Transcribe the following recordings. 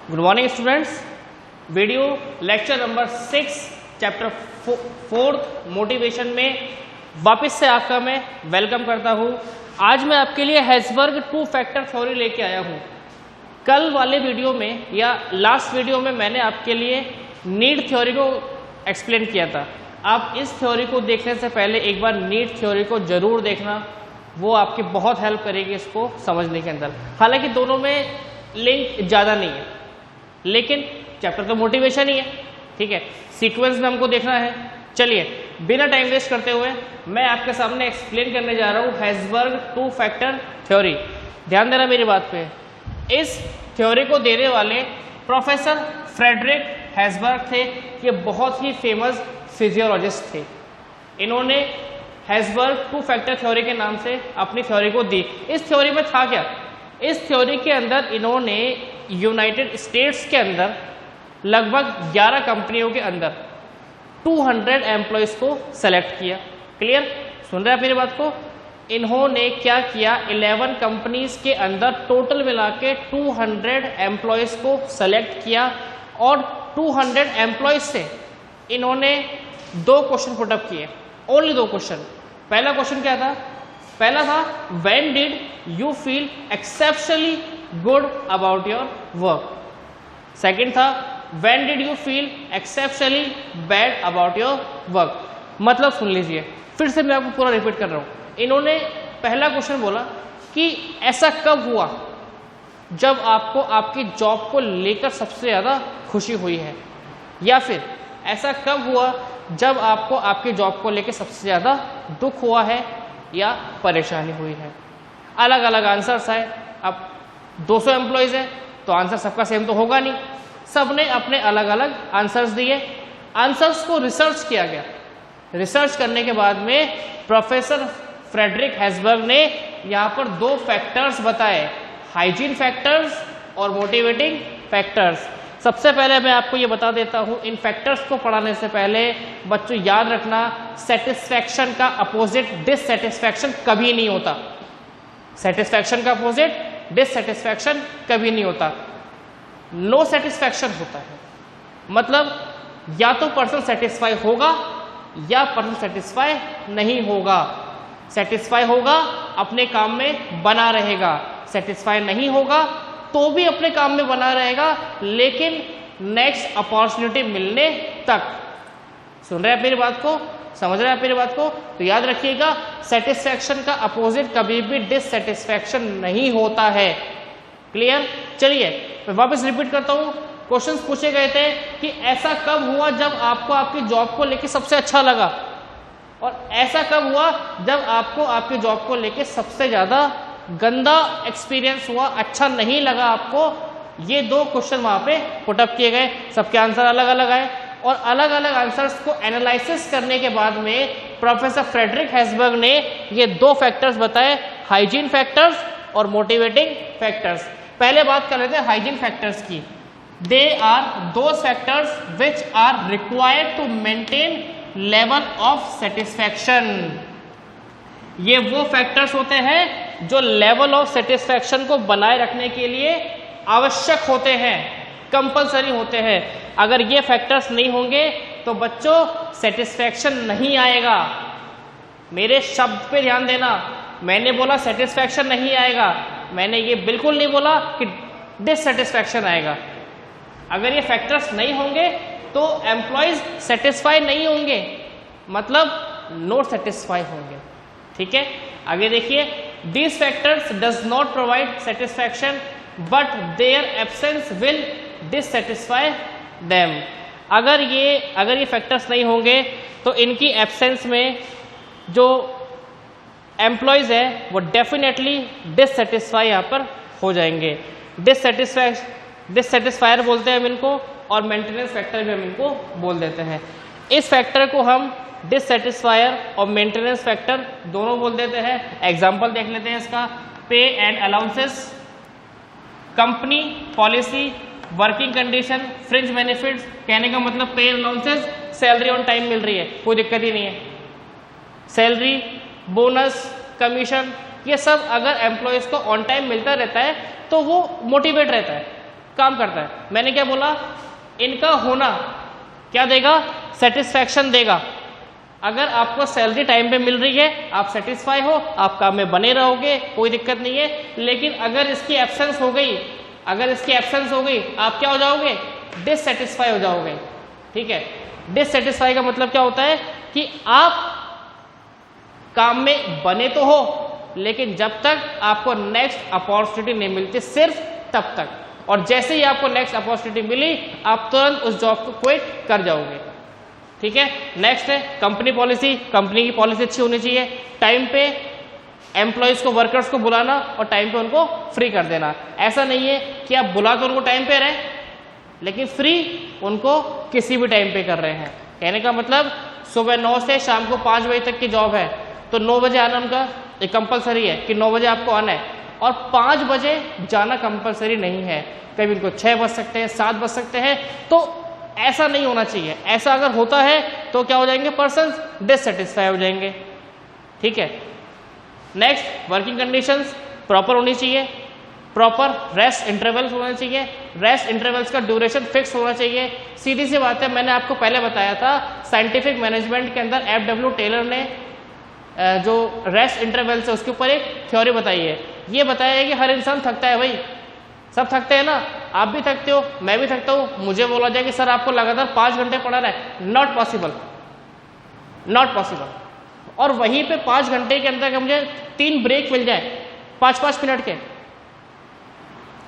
Good morning students. Video lecture number 6 chapter 4 motivation में वापस से आपका मैं वेलकम करता हूं। आज मैं आपके लिए हेज़बर्ग टू फैक्टर थ्योरी लेके आया हूं। कल वाले वीडियो में या लास्ट वीडियो में मैंने आपके लिए नीड थ्योरी को एक्सप्लेन किया था। आप इस थ्योरी को देखने से पहले एक बार नीड थ्योरी को जरूर देखना, वो आपकी बहुत हेल्प करेगी इसको समझने के अंदर। हालांकि दोनों में लिंक ज़्यादा नहीं है, लेकिन चैप्टर तो मोटिवेशन ही है, ठीक है। सीक्वेंस में हमको देखना है। चलिए बिना टाइम वेस्ट करते हुए मैं आपके सामने एक्सप्लेन करने जा रहा हूँ हेज़बर्ग टू फैक्टर थ्योरी। ध्यान देना मेरी बात पे। इस थ्योरी को देने वाले प्रोफेसर फ्रेडरिक हेज़बर्ग थे। ये बहुत ही फेमस फिजियोलॉजिस्ट थे। इन्होंने हेज़बर्ग टू फैक्टर थ्योरी के नाम से अपनी थ्योरी को दी। इस थ्योरी में था क्या? इस थ्योरी के अंदर इन्होंने यूनाइटेड स्टेट्स के अंदर लगभग 11 कंपनियों के अंदर 200 एम्प्लॉयज़ को सेलेक्ट किया। क्लियर? सुन रहे हैं मेरी बात को? इन्होंने क्या किया, 11 कंपनीज के अंदर टोटल मिला के 200 एम्प्लॉयज़ को सेलेक्ट किया और 200 एम्प्लॉयज़ से इन्होंने 2 क्वेश्चन पुटअप किए। Only 2 question. पहला क्वेश्चन क्या था? पहला था when did you feel exceptionally good about your work. Second था when did you feel exceptionally bad about your work. मतलब सुन लीजिए, फिर से मैं आपको पूरा रिपीट कर रहा हूं। इन्होंने पहला क्वेश्चन बोला कि ऐसा कब हुआ जब आपको आपकी जॉब को लेकर सबसे ज्यादा खुशी हुई है, या फिर ऐसा कब हुआ जब आपको आपकी जॉब को लेकर सबसे ज्यादा दुख हुआ है या परेशानी हुई है। अलग अलग आंसर्स आए। अब 200 एम्प्लॉयज़ है तो आंसर सबका सेम तो होगा नहीं, सबने अपने अलग अलग आंसर्स दिए। आंसर्स को रिसर्च किया गया। रिसर्च करने के बाद में प्रोफेसर फ्रेडरिक हेज़बर्ग ने यहाँ पर 2 फैक्टर्स बताए, हाइजीन फैक्टर्स और मोटिवेटिंग फैक्टर्स। सबसे पहले मैं आपको ये बता देता हूँ, इन फैक्टर्स को पढ़ाने से पहले बच्चों याद रखना, सेटिस्फैक्शन का अपोजिट डिससेटिस्फैक्शन कभी नहीं होता। सेटिस्फैक्शन का अपोजिट डिससेटिस्फैक्शन कभी नहीं होता। नो सेटिस्फैक्शन होता है। मतलब या तो पर्सन सेटिस्फाई होगा या पर्सन सेटिस्फाई नहीं होगा। सेटिस्फाई होगा अपने काम में बना रहेगा, सेटिस्फाई नहीं होगा तो भी अपने काम में बना रहेगा, लेकिन नेक्स्ट अपॉर्चुनिटी मिलने तक। सुन रहे हैं मेरी बात को? समझ रहे हैं मेरी बात को? तो याद रखिएगा, सेटिस्फैक्शन का अपोजिट कभी भी डिससेटिस्फैक्शन नहीं होता है। क्लियर? चलिए मैं वापस रिपीट करता हूं। क्वेश्चंस पूछे गए थे कि ऐसा कब हुआ जब आपको आपकी जॉब को लेकर सबसे अच्छा लगा, और ऐसा कब हुआ जब आपको आपकी जॉब को लेकर सबसे ज्यादा गंदा एक्सपीरियंस हुआ, अच्छा नहीं लगा आपको। ये 2 क्वेश्चन वहां पे पुटअप किए गए। सबके आंसर अलग अलग आए और अलग अलग आंसर्स को एनालिसिस करने के बाद में प्रोफेसर फ्रेडरिक हेज़बर्ग ने ये 2 फैक्टर्स बताए, हाइजीन फैक्टर्स और मोटिवेटिंग फैक्टर्स। पहले बात कर लेते हैं हाइजीन फैक्टर्स की। They are those factors which are required to maintain level of satisfaction. ये वो फैक्टर्स होते हैं जो लेवल ऑफ सेटिस्फैक्शन को बनाए रखने के लिए आवश्यक होते हैं, कंपलसरी होते हैं। अगर ये फैक्टर्स नहीं होंगे तो बच्चों सेटिस्फैक्शन नहीं आएगा। मेरे शब्द पे ध्यान देना, मैंने बोला सेटिस्फैक्शन नहीं आएगा, मैंने ये बिल्कुल नहीं बोला कि डिससेटिस्फैक्शन आएगा। अगर ये फैक्टर्स नहीं होंगे तो एम्प्लॉयज सेटिस्फाई नहीं होंगे, मतलब नो सेटिस्फाई होंगे। ठीक है, आगे देखिए। These factors does not provide satisfaction but their absence will dissatisfy them. अगर ये फैक्टर्स नहीं होंगे तो इनकी एब्सेंस में जो एम्प्लॉयज है वो डेफिनेटली डिससेटिस्फाई यहाँ पर हो जाएंगे। डिससेटिस्फायर बोलते हैं हम इनको, और मेंटेनेंस फैक्टर भी हम इनको बोल देते हैं। इस फैक्टर को हम डिससेटिस्फायर और मेंटेनेंस फैक्टर दोनों बोल देते हैं। एग्जाम्पल देख लेते हैं इसका। Pay and allowances, company policy, working condition, fringe benefits. कहने का मतलब pay and allowances, salary on time मिल रही है, कोई दिक्कत ही नहीं है। सैलरी, बोनस, कमीशन, ये सब अगर एम्प्लॉयज़ को ऑन टाइम मिलता रहता है तो वो मोटिवेट रहता है। काम करता है। मैंने क्या बोला, इनका होना क्या देगा, सेटिस्फैक्शन देगा। अगर आपको सैलरी टाइम पे मिल रही है, आप सेटिस्फाई हो, आप काम में बने रहोगे, कोई दिक्कत नहीं है। लेकिन अगर इसकी एब्सेंस हो गई, आप क्या हो जाओगे, डिससेटिस्फाई हो जाओगे। ठीक है, डिससेटिस्फाई का मतलब क्या होता है कि आप काम में बने तो हो, लेकिन जब तक आपको नेक्स्ट अपॉर्चुनिटी नहीं मिलती, सिर्फ तब तक, और जैसे ही आपको नेक्स्ट अपॉर्चुनिटी मिली, आप तुरंत उस जॉब को क्विट कर जाओगे। ठीक है, नेक्स्ट है कंपनी पॉलिसी। कंपनी की पॉलिसी अच्छी होनी चाहिए, टाइम पे एम्प्लॉयज को, वर्कर्स को बुलाना और टाइम पे उनको फ्री कर देना। ऐसा नहीं है कि आप बुला तो उनको टाइम पे रहे, लेकिन फ्री उनको किसी भी टाइम पे कर रहे हैं। कहने का मतलब सुबह 9 से शाम को 5 बजे तक की जॉब है, तो 9 बजे आना उनका एक कंपलसरी है कि 9 बजे आपको आना है, और 5 बजे जाना कंपलसरी नहीं है। कभी उनको 6 बज सकते हैं, 7 बज सकते हैं। तो ऐसा नहीं होना चाहिए। ऐसा अगर होता है तो क्या हो जाएंगे, पर्सन डिससेटिस्फाई हो जाएंगे। ठीक है, नेक्स्ट वर्किंग कंडीशंस प्रॉपर होनी चाहिए, प्रॉपर रेस्ट इंटरवल्स होना चाहिए, रेस्ट इंटरवल्स का ड्यूरेशन फिक्स होना चाहिए। सीधी सी बात है, मैंने आपको पहले बताया था, साइंटिफिक मैनेजमेंट के अंदर एफ.डब्ल्यू. टेलर ने जो रेस्ट इंटरवल्स है उसके ऊपर एक थ्योरी बताई है। ये बताया है कि हर इंसान थकता है भाई, सब थकते हैं ना, आप भी थकते हो, मैं भी थकता हूँ। मुझे बोला जाए कि सर आपको लगातार 5 घंटे पढ़ाना है, नॉट पॉसिबल। और वहीं पे 5 घंटे के अंदर मुझे 3 ब्रेक मिल जाए 5-5 मिनट के,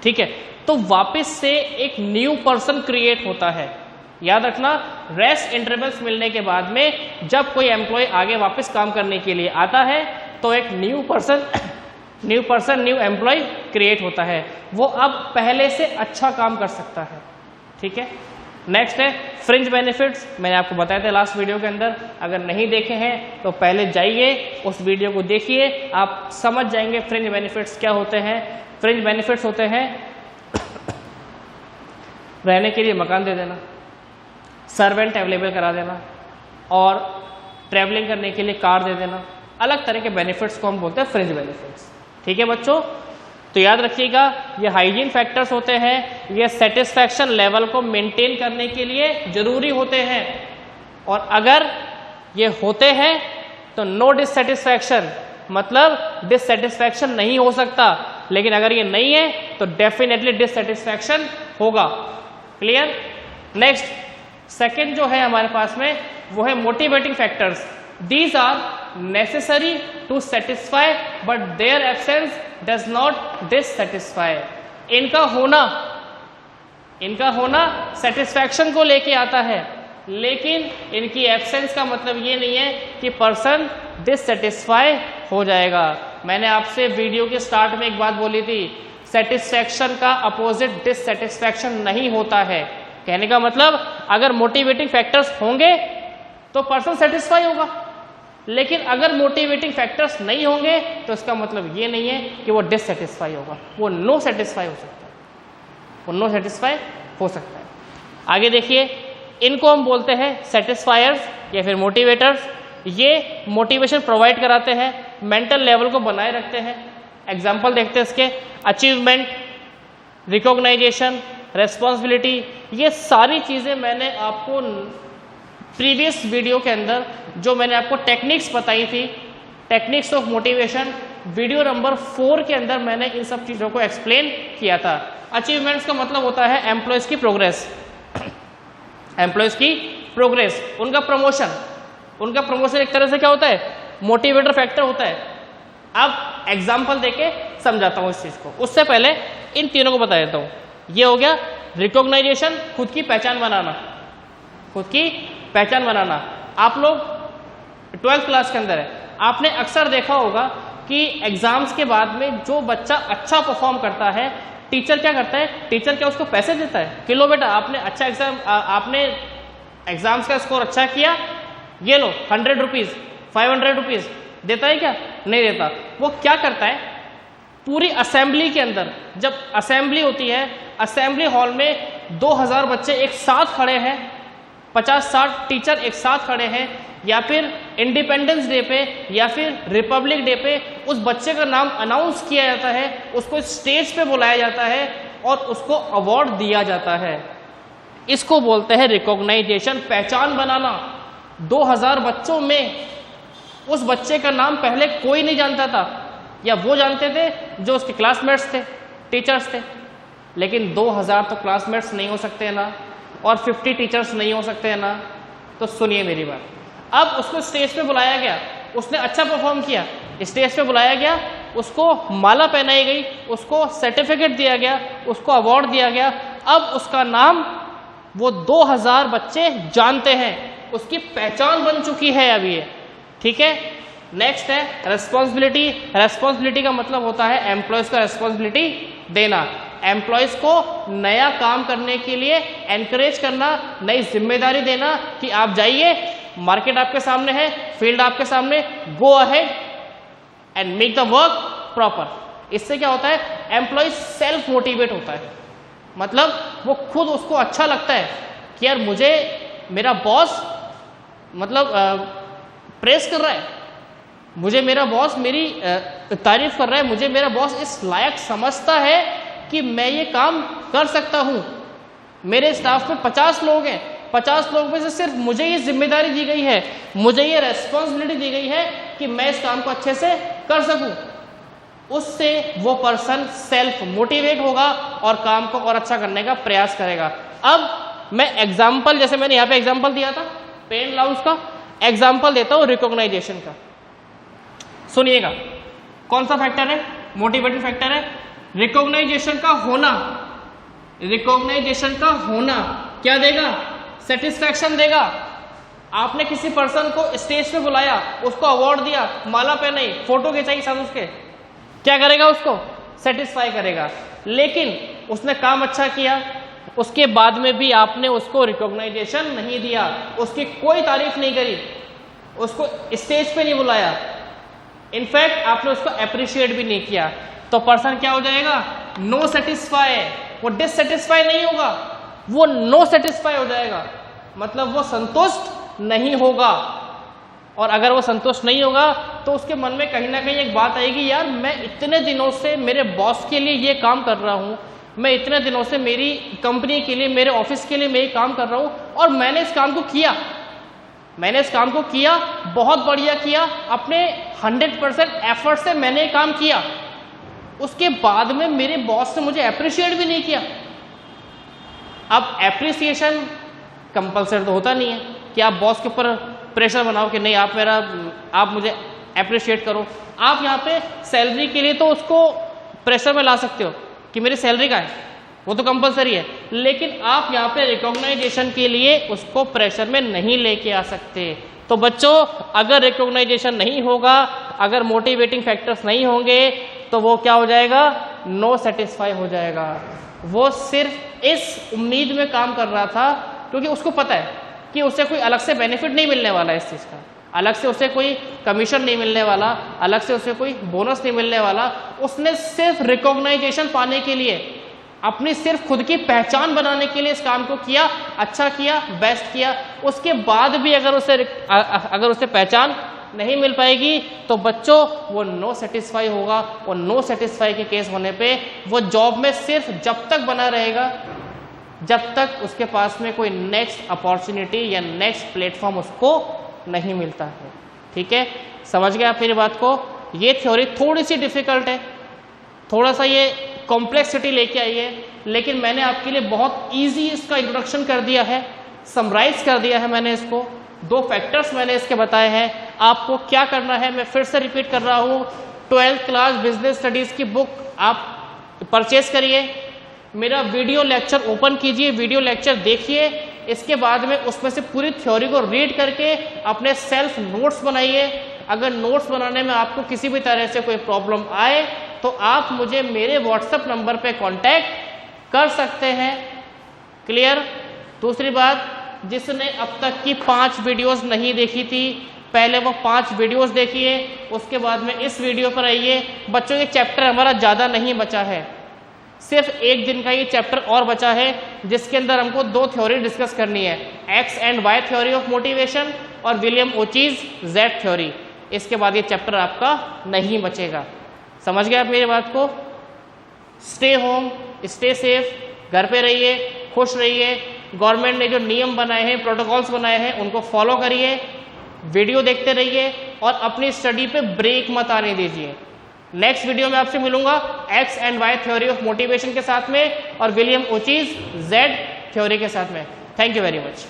ठीक है, तो वापस से एक न्यू पर्सन क्रिएट होता है। याद रखना, रेस्ट इंटरवल्स मिलने के बाद में जब कोई एम्प्लॉय आगे वापस काम करने के लिए आता है, तो एक न्यू एम्प्लॉय क्रिएट होता है। वो अब पहले से अच्छा काम कर सकता है। ठीक है, नेक्स्ट है फ्रिंज बेनिफिट्स। मैंने आपको बताया था लास्ट वीडियो के अंदर, अगर नहीं देखे हैं तो पहले जाइए उस वीडियो को देखिए, आप समझ जाएंगे फ्रिंज बेनिफिट्स क्या होते हैं। फ्रिंज बेनिफिट्स होते हैं रहने के लिए मकान दे देना, सर्वेंट अवेलेबल करा देना, और ट्रैवलिंग करने के लिए कार दे देना। अलग तरह के बेनिफिट्स को हम बोलते हैं फ्रिंज बेनिफिट्स। ठीक है बच्चों, तो याद रखिएगा ये हाइजीन फैक्टर्स होते हैं, ये सेटिस्फैक्शन लेवल को मेंटेन करने के लिए जरूरी होते हैं, और अगर ये होते हैं तो नो डिससेटिस्फैक्शन, मतलब डिससेटिस्फैक्शन नहीं हो सकता। लेकिन अगर ये नहीं है तो डेफिनेटली डिससेटिस्फैक्शन होगा। क्लियर। नेक्स्ट सेकंड जो है हमारे पास में वो है motivating factors. These are necessary to satisfy but their absence does not dissatisfy. इनका होना सेटिस्फैक्शन को लेके आता है, लेकिन इनकी एब्सेंस का मतलब ये नहीं है कि पर्सन डिससेटिस्फाई हो जाएगा। मैंने आपसे वीडियो के स्टार्ट में एक बात बोली थी, सेटिस्फैक्शन का अपोजिट डिससेटिस्फैक्शन नहीं होता है। कहने का मतलब अगर मोटिवेटिंग फैक्टर्स होंगे तो पर्सन सेटिस्फाई होगा, लेकिन अगर मोटिवेटिंग फैक्टर्स नहीं होंगे तो इसका मतलब ये नहीं है कि वो डिससेटिस्फाई होगा, वो नो सेटिस्फाई हो सकता है, वो नो सेटिस्फाई हो सकता है। आगे देखिए, इनको हम बोलते हैं सेटिस्फायर्स या फिर मोटिवेटर्स। ये मोटिवेशन प्रोवाइड कराते हैं, मेंटल लेवल को बनाए रखते हैं। एग्जाम्पल देखते हैं इसके, अचीवमेंट, रिकॉग्नाइजेशन, रेस्पॉन्सिबिलिटी। ये सारी चीज़ें मैंने आपको प्रीवियस वीडियो के अंदर जो मैंने आपको टेक्निक्स बताई थी, techniques of motivation, video number 4 के अंदर मैंने इन सब चीज़ों को एक्सप्लेन किया था। अचीवमेंट्स का मतलब होता है एम्प्लॉयज़ की प्रोग्रेस, एम्प्लॉयज़ की प्रोग्रेस, उनका प्रमोशन। उनका प्रमोशन एक तरह से क्या होता है, मोटिवेटर फैक्टर होता है। अब एग्जाम्पल देके समझाता हूँ इस चीज़ को। उससे पहले इन तीनों को बता देता हूँ। ये हो गया रिकॉग्नाइजेशन, खुद की पहचान बनाना, खुद की पहचान बनाना। आप लोग 12th क्लास के अंदर है, आपने अक्सर देखा होगा कि एग्जाम्स के बाद में जो बच्चा अच्छा परफॉर्म करता है, टीचर क्या करता है, टीचर क्या उसको पैसे देता है कि लो बेटा आपने अच्छा एग्जाम, आपने एग्जाम्स का स्कोर अच्छा किया, ये लो 100 रुपीज़, 500 रुपीज़ देता है क्या? नहीं देता। वो क्या करता है, पूरी असेंबली के अंदर, जब असेंबली होती है, असेंबली हॉल में 2000 बच्चे एक साथ खड़े हैं, 50-60 टीचर एक साथ खड़े हैं, या फिर इंडिपेंडेंस डे पे या फिर रिपब्लिक डे पे उस बच्चे का नाम अनाउंस किया जाता है, उसको स्टेज पे बुलाया जाता है, और उसको अवार्ड दिया जाता है। इसको बोलते हैं रिकॉग्नाइजेशन, पहचान बनाना। 2000 बच्चों में उस बच्चे का नाम पहले कोई नहीं जानता था, या वो जानते थे जो उसके क्लासमेट्स थे, टीचर्स थे, लेकिन 2000 तो क्लासमेट्स नहीं हो सकते ना, और 50 टीचर्स नहीं हो सकते ना। तो सुनिए मेरी बात, अब उसको स्टेज पे बुलाया गया, उसने अच्छा परफॉर्म किया, स्टेज पे बुलाया गया, उसको माला पहनाई गई, उसको सर्टिफिकेट दिया गया, उसको अवार्ड दिया गया। अब उसका नाम वो 2000 बच्चे जानते हैं, उसकी पहचान बन चुकी है अब ये, ठीक है। नेक्स्ट है रेस्पॉन्सिबिलिटी। रेस्पॉन्सिबिलिटी का मतलब होता है एम्प्लॉयज का रेस्पॉन्सिबिलिटी देना, एम्प्लॉयज को नया काम करने के लिए एनकरेज करना, नई जिम्मेदारी देना कि आप जाइए, मार्केट आपके सामने है, फील्ड आपके सामने, go ahead and make the work proper. इससे क्या होता है, एम्प्लॉय सेल्फ मोटिवेट होता है, मतलब वो खुद उसको अच्छा लगता है कि यार मुझे मेरा बॉस मतलब प्रेस कर रहा है, मुझे मेरा बॉस मेरी तारीफ कर रहा है, मुझे मेरा बॉस इस लायक समझता है कि मैं ये काम कर सकता हूँ। मेरे स्टाफ में 50 लोग हैं, 50 लोग में से सिर्फ मुझे ये जिम्मेदारी दी गई है, मुझे ये रेस्पॉन्सिबिलिटी दी गई है कि मैं इस काम को अच्छे से कर सकूं। उससे वो पर्सन सेल्फ मोटिवेट होगा और काम को और अच्छा करने का प्रयास करेगा। अब मैं एग्जाम्पल, जैसे मैंने यहाँ पे एग्जाम्पल दिया था पेन लाउस का, एग्जाम्पल देता हूँ रिकॉग्नाइजेशन का। सुनिएगा, कौन सा फैक्टर है, मोटिवेटिंग फैक्टर है रिकॉग्नाइजेशन का होना। रिकॉग्नाइजेशन का होना क्या देगा, सेटिस्फैक्शन देगा। आपने किसी पर्सन को स्टेज पे बुलाया, उसको अवार्ड दिया, माला पहनाई, फोटो खिंचाई साथ उसके, क्या करेगा, उसको सेटिस्फाई करेगा। लेकिन उसने काम अच्छा किया, उसके बाद में भी आपने उसको रिकॉग्नाइजेशन नहीं दिया, उसकी कोई तारीफ नहीं करी, उसको स्टेज पे नहीं बुलाया, इनफैक्ट आपने उसको अप्रिशिएट भी नहीं किया, तो पर्सन क्या हो जाएगा, नो सेटिस्फाई। वो डिससेटिस्फाई नहीं होगा, वो नो सेटिस्फाई हो जाएगा, मतलब वो संतुष्ट नहीं होगा। और अगर वो संतुष्ट नहीं होगा तो उसके मन में कहीं ना कहीं एक बात आएगी, यार मैं इतने दिनों से मेरे बॉस के लिए ये काम कर रहा हूँ, मैं इतने दिनों से मेरी कंपनी के लिए, मेरे ऑफिस के लिए मैं ये काम कर रहा हूँ, और मैंने इस काम को किया, मैंने इस काम को किया, बहुत बढ़िया किया, अपने 100% एफर्ट से मैंने ये काम किया, उसके बाद में मेरे बॉस ने मुझे अप्रिशिएट भी नहीं किया। अब एप्रिसिएशन कंपल्सरी तो होता नहीं है कि आप बॉस के ऊपर प्रेशर बनाओ कि नहीं आप मुझे अप्रिशिएट करो। आप यहाँ पे सैलरी के लिए तो उसको प्रेशर में ला सकते हो कि मेरी सैलरी का है, वो तो कंपल्सरी है, लेकिन आप यहाँ पे रिकॉग्नाइजेशन के लिए उसको प्रेशर में नहीं लेके आ सकते। तो बच्चों, अगर रिकॉग्नाइजेशन नहीं होगा, अगर मोटिवेटिंग फैक्टर्स नहीं होंगे, तो वो क्या हो जाएगा, नो सेटिस्फाई हो जाएगा। वो सिर्फ इस उम्मीद में काम कर रहा था क्योंकि उसको पता है कि उसे कोई अलग से बेनिफिट नहीं मिलने वाला है, इस चीज़ का अलग से उसे कोई कमीशन नहीं मिलने वाला, अलग से उसे कोई बोनस नहीं मिलने वाला। उसने सिर्फ रिकॉग्नाइजेशन पाने के लिए, अपनी सिर्फ खुद की पहचान बनाने के लिए इस काम को किया, अच्छा किया, बेस्ट किया। उसके बाद भी अगर उसे पहचान नहीं मिल पाएगी तो बच्चों वो नो सेटिस्फाई होगा, और नो सेटिस्फाई के केस होने पे वो जॉब में सिर्फ जब तक बना रहेगा जब तक उसके पास में कोई नेक्स्ट अपॉर्चुनिटी या नेक्स्ट प्लेटफॉर्म उसको नहीं मिलता है। ठीक है, समझ गए आप मेरी बात को। ये थ्योरी थोड़ी सी डिफिकल्ट है, थोड़ा सा ये कॉम्प्लेक्सिटी लेके आई है, लेकिन मैंने आपके लिए बहुत इजी इसका इंट्रोडक्शन कर दिया है, समराइज कर दिया है मैंने इसको। 2 फैक्टर्स मैंने इसके बताए हैं। आपको क्या करना है, मैं फिर से रिपीट कर रहा हूँ, 12th क्लास बिजनेस स्टडीज़ की बुक आप परचेज करिए, मेरा वीडियो लेक्चर ओपन कीजिए, वीडियो लेक्चर देखिए, इसके बाद में उसमें से पूरी थ्योरी को रीड करके अपने सेल्फ नोट्स बनाइए। अगर नोट्स बनाने में आपको किसी भी तरह से कोई प्रॉब्लम आए तो आप मुझे मेरे व्हाट्सएप नंबर पे कांटेक्ट कर सकते हैं। क्लियर। दूसरी बात, जिसने अब तक की 5 वीडियोस नहीं देखी थी, पहले वो 5 वीडियोस देखिए, उसके बाद में इस वीडियो पर आइए। बच्चों, ये चैप्टर हमारा ज़्यादा नहीं बचा है, सिर्फ 1 दिन का ये चैप्टर और बचा है, जिसके अंदर हमको 2 थ्योरी डिस्कस करनी है, X and Y theory of motivation और विलियम ओचीज जेड थ्योरी। इसके बाद ये चैप्टर आपका नहीं बचेगा। समझ गए आप मेरी बात को। स्टे होम, स्टे सेफ, घर पे रहिए, खुश रहिए। गवर्नमेंट ने जो नियम बनाए हैं, प्रोटोकॉल्स बनाए हैं, उनको फॉलो करिए, वीडियो देखते रहिए और अपनी स्टडी पे ब्रेक मत आने दीजिए। नेक्स्ट वीडियो में आपसे मिलूंगा X and Y theory of motivation के साथ में और विलियम ओचीज जेड थ्योरी के साथ में। Thank you very much.